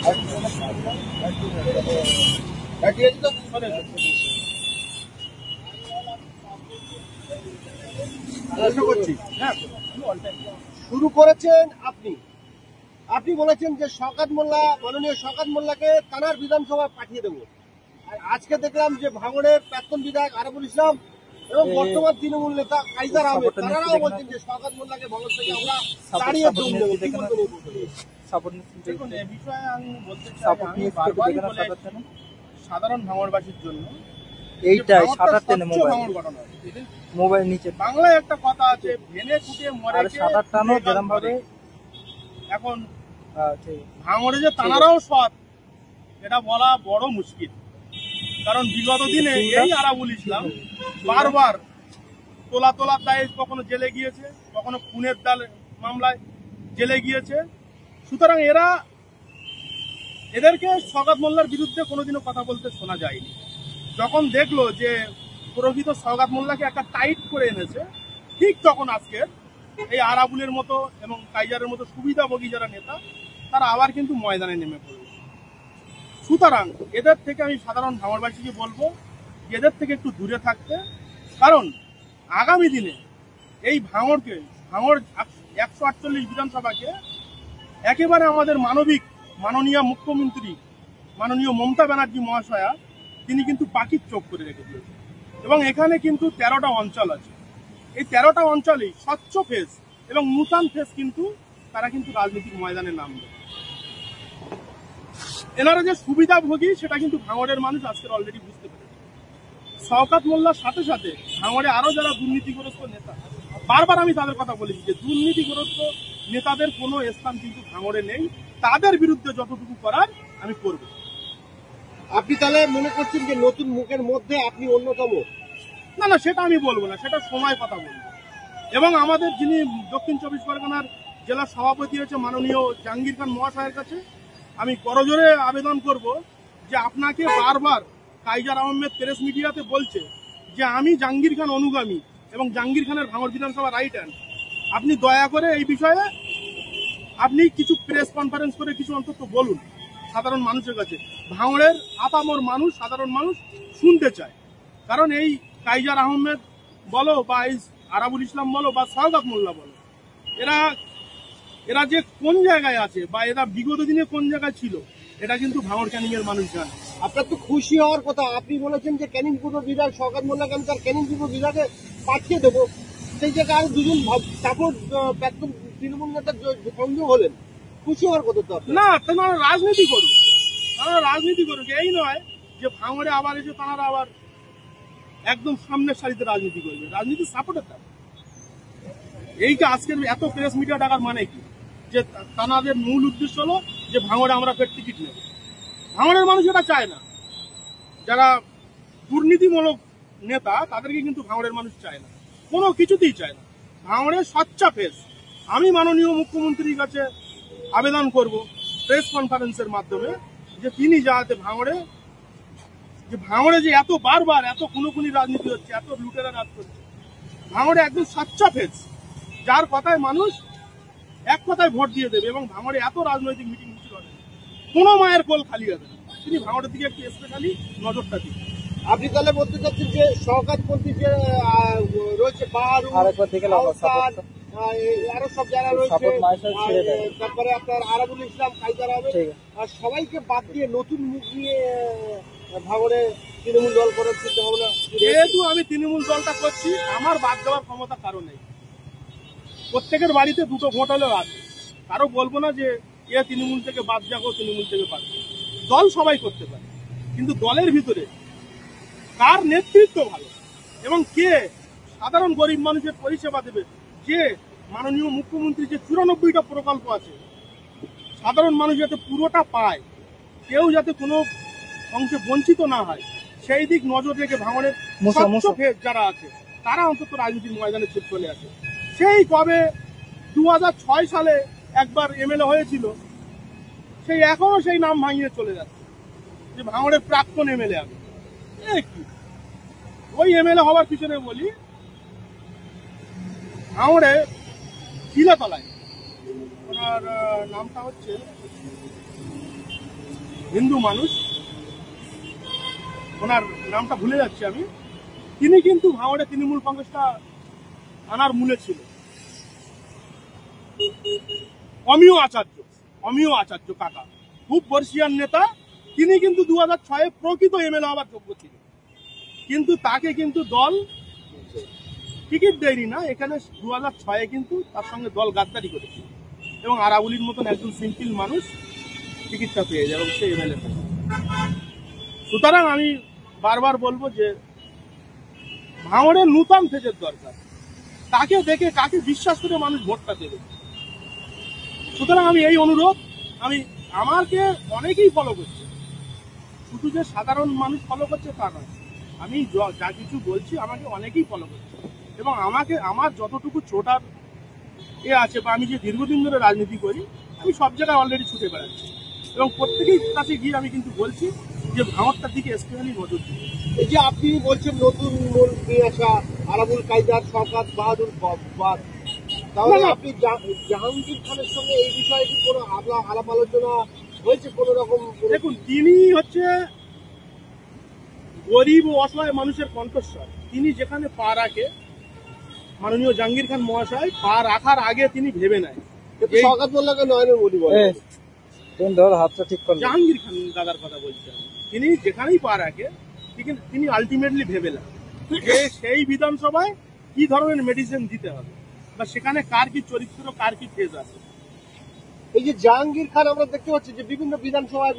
শুরু করেছেন আপনি আপনি বলেছেন যে শওকত মোল্লা, মাননীয় শওকত মোল্লাকে থানার বিধানসভায় পাঠিয়ে দেবো। আর আজকে দেখলাম যে ভাঙড়ের প্রাক্তন বিধায়ক আরাবুল ইসলাম এবং বর্তমান তৃণমূল নেতা কাইজার আহমেদ তারাও বলছেন যে শওকত মোল্লাকে ভাঙড় থেকে আমরা তাড়িয়ে দেবো। দেখুন, এ বিষয়ে আমি বলতে চাই, আমি বারবারই বলে সাধারণ ভাঙড়বাসীর জন্য এইটাই ভাঙড় ঘটনা। মোবাইল নিচে বাংলায় একটা কথা আছে, ভেনে কুটে মরে সাঁতার টানো যেরকম ভাবে। এখন ভাঙড়ে যে তানারাও সৎ এটা বলা বড় মুশকিল, কারণ বিগত দিনে এই আরাবুল ইসলাম বারবার তোলার দায়ে কখনো জেলে গিয়েছে, কখনো খুনের মামলায় জেলে গিয়েছে। সুতরাং এদেরকে শওকত মোল্লার বিরুদ্ধে কোনোদিনও কথা বলতে শোনা যায়নি। যখন দেখলো যে প্রকৃত শওকত মোল্লাকে একটা টাইট করে এনেছে, ঠিক তখন আজকের এই আরাবুলের মতো এবং কাইজারের মতো সুবিধাভোগী যারা নেতা তারা আবার কিন্তু ময়দানে নেমে পড়বে। সুতরাং এদের থেকে আমি সাধারণ ভাঙড়বাসীকে বলবো এদের থেকে একটু দূরে থাকতে, কারণ আগামী দিনে এই ভাঙড় 148 বিধানসভাকে একেবারে আমাদের মাননীয় মুখ্যমন্ত্রী মাননীয় মমতা ব্যানার্জি মহাশয়া তিনি কিন্তু পাখির চোখ করে রেখে দিয়েছেন। এবং এখানে কিন্তু 13টা অঞ্চল আছে, এই 13টা অঞ্চলেই স্বচ্ছ ফেস এবং নূতন ফেস কিন্তু তারা কিন্তু রাজনৈতিক ময়দানে নামবে। এনারা যে সুবিধাভোগী সেটা কিন্তু ভাঙড়ের মানুষ আজকের অলরেডি বুঝতে পেরেছে। শওকত মোল্লার সাথে সাথে ভাঙড়ে আরো যারা দুর্নীতিগ্রস্ত নেতা, বারবার আমি তাদের কথা বলেছি যে দুর্নীতিগ্রস্ত নেতাদের কোনো স্থান কিন্তু ভাঙড়ে নেই, তাদের বিরুদ্ধে যতটুকু করার আমি করব। আপনি তাহলে মনে করছেন যে নতুন মুখের মধ্যে আপনি অন্যতম? না, সেটা আমি বলবো না, সেটা সময় কথা বলবো। এবং আমাদের যিনি দক্ষিণ 24 পরগনার জেলা সভাপতি হচ্ছে মাননীয় জাহাঙ্গীর খান মহাশয়ের কাছে আমি করজোরে আবেদন করব যে আপনাকে বারবার কাইজার আহমেদ প্রেস মিডিয়াতে বলছে যে আমি জাহাঙ্গীর খান অনুগামী এবং জাহাঙ্গীর খানের ভাঙড় বিধানসভা রাইট হ্যান্ড, আপনি দয়া করে এই বিষয়ে আপনি কিছু প্রেস কনফারেন্স করে কিছু অন্তত বলুন সাধারণ মানুষের কাছে। ভাঙড়ের আপামর মানুষ, সাধারণ মানুষ শুনতে চায়। কারণ এই কাইজার আহমেদ বলো বা এই আরাবুল ইসলাম বলো বা শওকত মোল্লা বলো, এরা যে কোন জায়গায় আছে বা এরা বিগত দিনে কোন জায়গায় ছিল এটা কিন্তু ভাঙড় ক্যানিং এর মানুষ জানে। আপনার তো খুশি হওয়ার কথা, আপনি বলেছেন যে ক্যানিং পূর্ব বিধায়ক শওকত মোল্লাকে আমি তার ক্যানিং পূর্ব বিভাগে পাঠিয়ে দেবো, সেই জায়গায় আরো দুজন সাপোর্ট প্রাক্তন তৃণমূল নেতার সংযোগ হলেন, খুশি হওয়ার কথা তো না। তারা রাজনীতি করুক, এই নয় যে ভাঙড়ে আবার এসে তারা আবার একদম সামনের সারিতে রাজনীতি করবে, রাজনীতি সাপোর্টের থাকে। এইটা আজকের এত প্রেস মিডিয়া ডাকার মানে কি, যে তাদের মূল উদ্দেশ্য হলো যে ভাঙড়ে আমরা ফের টিকিট নেব। ভাঙড়ের মানুষ এটা চায় না, যারা দুর্নীতিমূলক নেতা তাদেরকে কিন্তু ভাঙড়ের মানুষ চায় না, কোনো কিছুতেই চায় না। ভাঙড়ের সচ্চা ফেস আমি মাননীয় মুখ্যমন্ত্রীর কাছে আবেদন করব প্রেস কনফারেন্সের মাধ্যমে যে তিনি যাতে ভাঙড়ে যে এত বারবার এত খুনোখুনি রাজনীতি হচ্ছে, এত লুটেরা রাজ করছে, ভাঙড়ে একদম সচ্চা ফেস যার কথায় মানুষ এক কথায় ভোট দিয়ে দেবে এবং ভাঙড়ে এত রাজনৈতিক মিটিং মিছিল হবে, কোনো মায়ের কোল খালি হবে না। তিনি ভাঙড়ের দিকে একটু স্পেশালি নজরটা দিন। আপনি তাহলে বলতে চাচ্ছেন যে শওকতপন্থী যে রয়েছে বাহারু আরো সব যারা রয়েছে, তারপরে আপনার আরাবুল ইসলাম, কাইজার আহমেদ, সবাইকে বাদ দিয়ে নতুন মুখ নিয়ে ভাঙড়ে তৃণমূল দল করার চিন্তা ভাবনা। যেহেতু আমি তৃণমূল দলটা করছি, আমার বাদ দেওয়ার ক্ষমতা কারো নেই। প্রত্যেকের বাড়িতে দুটো ভোট হলেও আছে, কারো বলবো না যে এ তৃণমূল থেকে বাদ যাবো, তৃণমূল থেকে বাদ। দল সবাই করতে পারে, কিন্তু দলের ভিতরে কার নেতৃত্ব ভালো এবং কে সাধারণ গরিব মানুষের পরিষেবা দেবে, যে মাননীয় মুখ্যমন্ত্রী যে 94টা প্রকল্প আছে সাধারণ মানুষ যাতে পুরোটা পায়, কেউ যাতে কোনো অংশে বঞ্চিত না হয়, সেই দিক নজর রেখে ভাঙড়ের যারা আছে তারা অন্তত রাজনীতির ময়দানে চলে আসে। সেই কবে 2006 সালে একবার এমএলএ হয়েছিল, সেই এখনো সেই নাম ভাঙিয়ে চলে যাচ্ছে যে ভাঙড়ের প্রাক্তন এমএলএ আমি। ওই এমএলএ হওয়ার পিছনে বলি, ভাঙড়ে চিলাতলায় ওনার নামটা হচ্ছে হিন্দু মানুষ, ওনার নামটা ভুলে যাচ্ছি আমি, তিনি কিন্তু ভাঙড়ে তৃণমূল কংগ্রেসটা আনার মূলে ছিল। অমিয় আচার্য কাকা, খুব বর্ষিয়ান নেতা, তিনি কিন্তু 2006-এ প্রকৃত এমএলএ হবার যোগ্য ছিল, কিন্তু তাকে কিন্তু দল টিকিট দেয়নি না। এখানে 2006-এ কিন্তু তার সঙ্গে দল গাদ্দারি করেছে এবং আরাবুলির মতন একজন সিম্পল মানুষ টিকিটটা পেয়ে যায় এবং সে এমএলএ। সুতরাং আমি বারবার বলবো যে ভাঙড়ের নূতন ফেজের দরকার, কাকে দেখে কাকে বিশ্বাস করে মানুষ ভোটটা দেবে। সুতরাং আমি এই অনুরোধ, আমাকে অনেকেই ফলো করছে, শুধু যে সাধারণ মানুষ ফলো করছে তা নয়, আমি যা কিছু বলছি আমাকে অনেকেই ফলো করছে এবং আমার যতটুকু ছোটার আছে বা আমি যে দীর্ঘদিন ধরে রাজনীতি করি, আমি সব জায়গায় অলরেডি ছুটে বেড়াচ্ছি এবং প্রত্যেকেই কাছে গিয়ে আমি কিন্তু বলছি যে ভাঙড়টার দিকে স্পেশালি নজর দিন। এই যে আপনি বলছেন নতুন মূল নিয়ে আসা আরাবুল কায়দার, শওকত বাহাদুর, তাহলে আপনি জাহাঙ্গীর খানের সঙ্গে এই বিষয়ে কি কোনো আলাপ আলোচনা হয়েছে কোন রকম? দেখুন, তিনি হচ্ছে গরিব ও অসহায় মানুষের কণ্ঠস্বর। তিনি যেখানে পা রাখে, মাননীয় জাহাঙ্গীর খান মহাশয় পা রাখার আগে তিনি ভেবে নেয়। শওকত মোল্লাকে নয়নের মণি বলে, হাতটা ঠিক করলেন। জাহাঙ্গীর খান দাদার কথা বলছেন, তিনি যেখানেই পা রাখে তিনি আলটিমেটলি ভেবে নেন যে সেই বিধানসভায় কি ধরনের মেডিসিন দিতে হবে বা সেখানে কার কি চরিত্র, কার কি ফেজ আছে। এই যে জাহাঙ্গীর খান আমরা দেখতে পাচ্ছি যে বিভিন্ন বিধানসভায়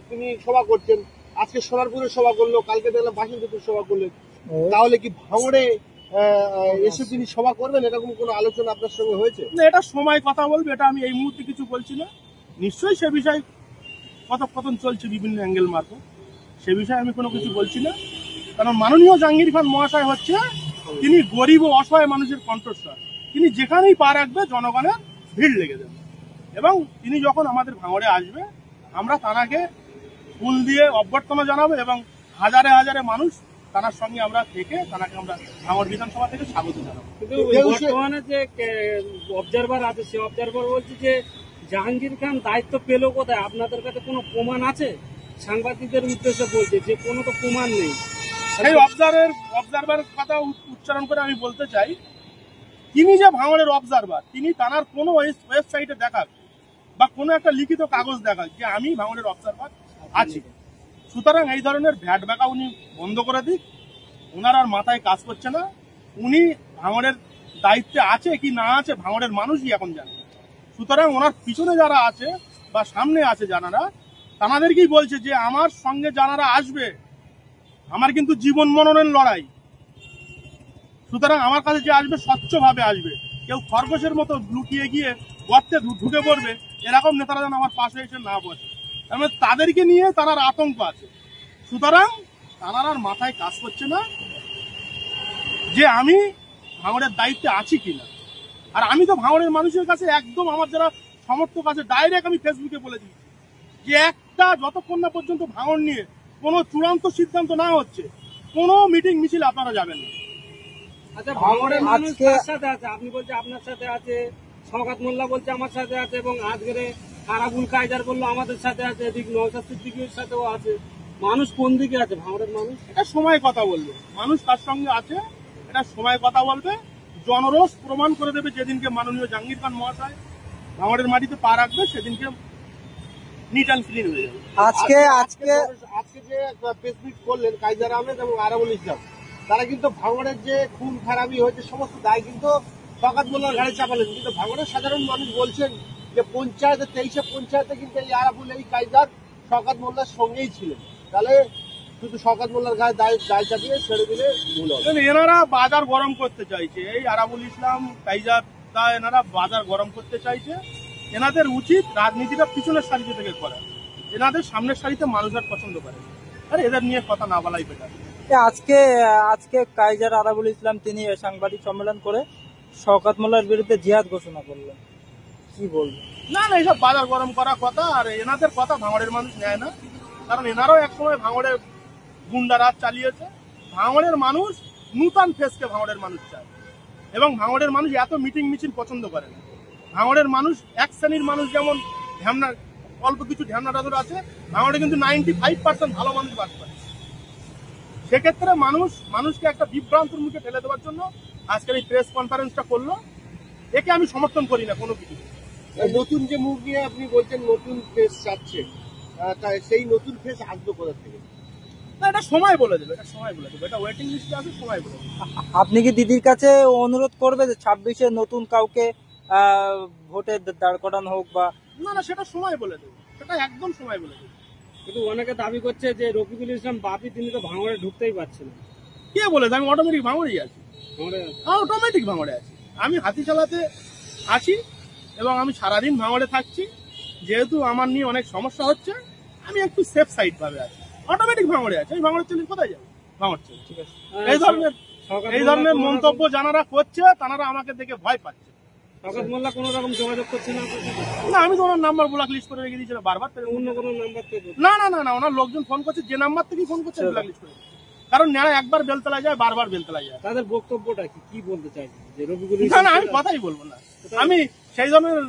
তিনি সভা করছেন, আজকে সোনারপুরে সভা করলো, কালকে দেখলাম বাসন্তীপুর সভা করলেন, তাহলে কি ভাঙড়ে এসে তিনি সভা করবেন, এরকম কোনো আলোচনা আপনার সঙ্গে হয়েছে? না, এটা সময় কথা বলবে, এটা আমি এই মুহূর্তে কিছু বলছি না। নিশ্চয়ই সে বিষয়ে কথোপকথন চলছে বিভিন্ন অ্যাঙ্গেল মারফত, সে বিষয়ে আমি কোনো কিছু বলছি না। কারণ মাননীয় জাহাঙ্গীর খান মহাশয় হচ্ছে তিনি গরিব ও অসহায় মানুষের কণ্ঠস্বর। তিনি যেখানেই পা রাখবে জনগণের ভিড় লেগে যাবে এবং তিনি যখন আমাদের ভাঙড়ে আসবে আমরা তাঁকে ফুল দিয়ে অভ্যর্থনা জানাবো এবং হাজারে হাজারে মানুষ তার সঙ্গে আমরা থেকে তাকে আমরা ভাঙড় বিধানসভা থেকে স্বাগত জানাবো। কিন্তু বর্তমানে যে অবজারভার আছে, সে অবজারভার বলছে যে জাহাঙ্গীর খান দায়িত্ব পেল কোথায়? আপনাদের কাছে কোনো প্রমাণ আছে? সাংবাদিকদের উদ্দেশ্যে বলছে যে কোনো তো প্রমাণ নেই। সেই অবজারভার কথা উচ্চারণ করে আমি বলতে চাই, তিনি যে ভাঙড়ের অবজারভার, তিনি তার কোনো ওয়েবসাইটে দেখাক বা কোনো একটা লিখিত কাগজ দেখাক যে আমি ভাঙড়ের অবজারভার আছি। সুতরাং এই ধরনের ভ্যাট ব্যাকা উনি বন্ধ করে দিক, ওনার আর মাথায় কাজ করছে না। উনি ভাঙড়ের দায়িত্বে আছে কি না আছে ভাঙড়ের মানুষই এখন জানে। সুতরাং ওনার পিছনে যারা আছে বা সামনে আছে যারা, তাদেরকেই বলছে যে আমার সঙ্গে যারা আসবে, আমার কিন্তু জীবন মরণের লড়াই। সুতরাং আমার কাছে যে আসবে স্বচ্ছভাবে আসবে, কেউ খরগোশের মতো লুকিয়ে গিয়ে গর্তে ঢুকে পড়বে, এরকম নেতারা যেন আমার পাশে এসে না বসে। তার মানে তাদেরকে নিয়ে তার আতঙ্ক আছে। সুতরাং তারা আর মাথায় কাজ করছে না যে আমি ভাঙড়ের দায়িত্বে আছি কিনা। আর আমি তো ভাঙড়ের মানুষের কাছে একদম, আমার যারা সমর্থক আছে ডাইরেক্ট আমি ফেসবুকে বলে দিচ্ছি যে একটা যতক্ষণ না পর্যন্ত ভাঙড় নিয়ে কোনো চূড়ান্ত সিদ্ধান্ত না হচ্ছে, কোনো মিটিং মিছিল আপনারা যাবেন না। আচ্ছা, ভাঙড়ের মানুষ কার সাথে আছে? আপনি বলছে আপনার সাথে আছে, শওকত মোল্লা বলছে আমার সাথে আছে, এবং আজকের আরাবুল কায়দার বললো আমাদের সাথে আছে, এদিক নওশাদ সিদ্দিকীর সাথেও আছে। মানুষ কোন দিকে আছে ভাঙড়ের মানুষ? এটা সময় কথা বলবে, মানুষ কার সঙ্গে আছে এটা সময় কথা বলবে। জনরোষ প্রমাণ করে দেবে যেদিনকে মাননীয় জাহাঙ্গীর খান মহাশয় ভাঙড়ের মাটিতে পা রাখবে, সেদিনকে নিট অ্যান্ড ক্লিন হয়ে যাবে। আজকে যে প্রেস মিট করলেন কায়দার আহমেদ এবং আরাবুল ইসলাম, তারা কিন্তু ভাঙড়ের যে খুন খারাপি হয়েছে সমস্ত দায় কিন্তু শওকত মোল্লার ঘাড়ে চাপালেন। কিন্তু ভাঙড়ের সাধারণ মানুষ বলছেন যে পঞ্চায়েতে 23 পঞ্চায়েতে কিন্তু এই আরাবুল, এই কায়দার শওকত মোল্লার সঙ্গেই ছিলেন। তাহলে শুধু শওকত মোল্লার গায়ে দায় চাপিয়ে ছেড়ে দিলে ভুল হবে। এনারা বাজার গরম করতে চাইছে, এই আরাবুল ইসলাম কাইজার তা এনারা বাজার গরম করতে চাইছে। এনাদের উচিত রাজনীতিটা পিছনের সারিতে থেকে করা, এনাদের সামনের সারিতে মানুষ আর পছন্দ করে। আর এদের নিয়ে কথা না বলাই বেটার। আজকে কাইজার আরাবুল ইসলাম তিনি সাংবাদিক সম্মেলন করে শওকত মোল্লার বিরুদ্ধে জিহাদ ঘোষণা করলেন, কি বলবেন? না, এইসব বাজার গরম করা কথা, আর এনাদের কথা ভাঙড়ের মানুষ নেয় না। কারণ এনারাও একসময় ভাঙড়ে গুন্ডা রাজ চালিয়েছে। ভাঙড়ের মানুষ নূতন ফেসকে ভাঙড়ের মানুষ চায় এবং ভাঙড়ের মানুষ এত মিটিং মিছিল পছন্দ করে না। ভাঙড়ের মানুষ এক শ্রেণীর মানুষ যেমন ঢ্যামনা অল্প কিছু ঢ্যামনা টাদর আছে, ভাঙড়ে কিন্তু 95% ভালো মানুষ বাস করে। সেক্ষেত্রে মানুষকে একটা বিভ্রান্তর মুখে ঠেলে দেওয়ার জন্য আজকের এই প্রেস কনফারেন্সটা করলো। একে আমি সমর্থন করি না কোনো কিছু। নতুন যে মুখ নিয়ে আপনি বলছেন নতুন ফেস চাচ্ছে, সেই নতুন ফেস আসবে কোথা থেকে? না, এটা সময় বলে দেবে, এটা ওয়েটিং লিস্টে আছে, সময় বলে দেবে। আপনি কি দিদির কাছে অনুরোধ করবে যে 26-এ নতুন কাউকে ভোটে দাঁড় করানো হোক বা? না, সেটা সময় বলে দেবে, সেটা একদম সময় বলে দেবে। কিন্তু অনেকে দাবি করছে যে রফিকুল ইসলাম বাপি তিনি তো ভাঙড়ে ঢুকতেই পারছেন না। কে বলেছে? আমি অটোমেটিক ভাঙড়েই আছি, অটোমেটিক ভাঙড়ে আছি। আমি হাতিশালাতে আছি এবং আমি সারাদিন ভাঙড়ে থাকছি। যেহেতু আমার নিয়ে অনেক সমস্যা হচ্ছে, আমি একটু সেফ সাইড ভাবে আছি, অটোমেটিক ভাঙড়ে আছি। আমি ভাঙড়ের ছেলে কোথায় যাবো? ভাঙড় ছেলে। ঠিক আছে, এই ধরনের মন্তব্য যারা করছে তারা আমাকে দেখে ভয় পাচ্ছে। শওকত মোল্লা কোনো রকম যোগাযোগ করছে না? না, আমি তো ওনার নাম্বার ব্লক লিস্ট করে রেখে দিয়েছিলাম বারবার। অন্য কোনো নাম্বার থেকে? না, ওনার লোকজন ফোন করছে, যে নাম্বার থেকেই ফোন করছে ব্লক লিস্ট করে। কারণ নেড়া একবার বেলতলা যায়, বারবার বেলতলা যায়। তাদের বক্তব্যটা কি বলতে চাইছে? যে রফিকুল না, আমি কথাই বলবো না। আমি সেই ধরনের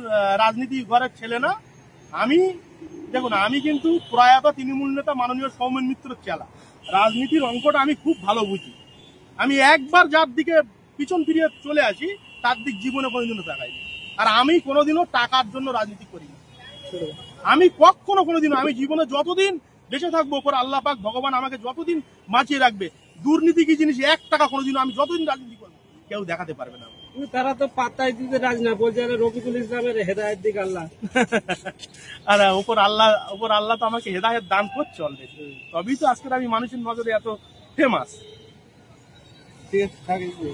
রাজনীতি ঘরের ছেলে না। দেখুন, আমি কিন্তু প্রয়াত তৃণমূল নেতা মাননীয় সৌমেন মিত্রের চেলা। রাজনীতির অঙ্কটা আমি খুব ভালো বুঝি। আমি একবার যার দিকে পিছন ফিরিয়ে চলে আসি, তার দিক জীবনে কোনোদিনও তাকাইনি। আর আমি কোনোদিনও টাকার জন্য রাজনীতি করি না। আমি কোনোদিনও আমি জীবনে যতদিন বেঁচে থাকবো, ওপর আল্লাহ পাক ভগবান আমাকে যতদিন বাঁচিয়ে রাখবে, দুর্নীতি কি জিনিস 1 টাকা কোনোদিনও আমি যতদিন রাজনীতি করবো কেউ দেখাতে পারবে না। তারা তো পাত্তাই দিতে রাজি না, বলছে রফিকুল ইসলামের হেদায়েত দিক আল্লাহ। আর ওপর আল্লাহ তো আমাকে হেদায়েত দান করছে অলরেডি, তবেই তো আজকের আমি মানুষের নজরে এত ফেমাস। ঠিক আছে।